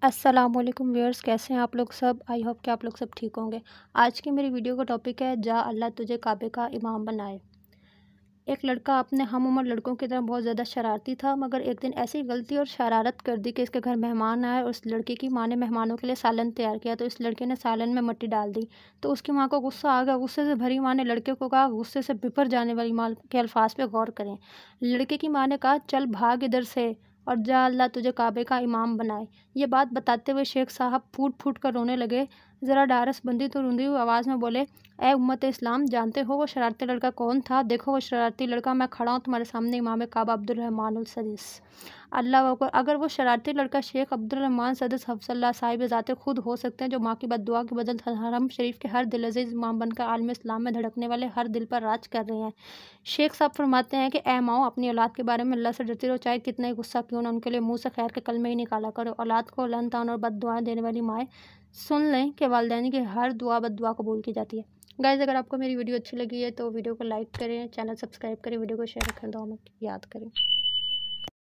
अस्सलामुअलैकुम व्यूअर्स, कैसे हैं आप लोग सब। आई होप कि आप लोग सब ठीक होंगे। आज की मेरी वीडियो का टॉपिक है जा अल्लाह तुझे काबे का इमाम बनाए। एक लड़का अपने हम उम्र लड़कों की तरह बहुत ज़्यादा शरारती था, मगर एक दिन ऐसी गलती और शरारत कर दी कि इसके घर मेहमान आए और उस लड़के की माँ ने मेहमानों के लिए सालन तैयार किया, तो इस लड़के ने सालन में मिट्टी डाल दी। तो उसकी माँ को गुस्सा आ गया। गुस्से से भरी माँ ने लड़के को कहा, गुस्से से बिफर जाने वाली माँ के अल्फाज पे गौर करें। लड़के की माँ ने कहा, चल भाग इधर से और जा अल्लाह तुझे काबे का इमाम बनाए। ये बात बताते हुए शेख साहब फूट फूट कर रोने लगे। ज़रा डारस बंदी तो रूंधी हुई आवाज़ में बोले, ए उम्मत इस्लाम, जानते हो वो शरारती लड़का कौन था? देखो वो शरारती लड़का मैं खड़ा हूँ तुम्हारे सामने, इमाम काबा अब्दुर्रहमानुल सदिस। अल्लाह अकबर। अगर वो शरारती लड़का शेख अब्दुर्रहमान सदिस हफ्सल्ला साहिब ज़ाते खुद हो सकते हैं, जो माँ की बद्दुआ के बदल हरम शरीफ के हर दिल अजीज़ इमाम बनकर आलम इस्लाम में धड़कने वाले हर दिल पर राज कर रहे हैं। शेख साहब फरमाते हैं कि ए माओ, अपनी औलाद के बारे में अल्लाह से डरती रहो, चाहे कितना ही गुस्सा क्यों ना उनके लिए मुंह से खैर के कलमे ही निकाला करो। औलाद को लन तान और बद्दुआएं देने वाली माएँ सुन लें कि वालिदैन की हर दुआ बद्दुआ कबूल की जाती है। गाइज़, अगर आपको मेरी वीडियो अच्छी लगी है तो वीडियो को लाइक करें, चैनल सब्सक्राइब करें, वीडियो को शेयर करें, दुआ में याद करें।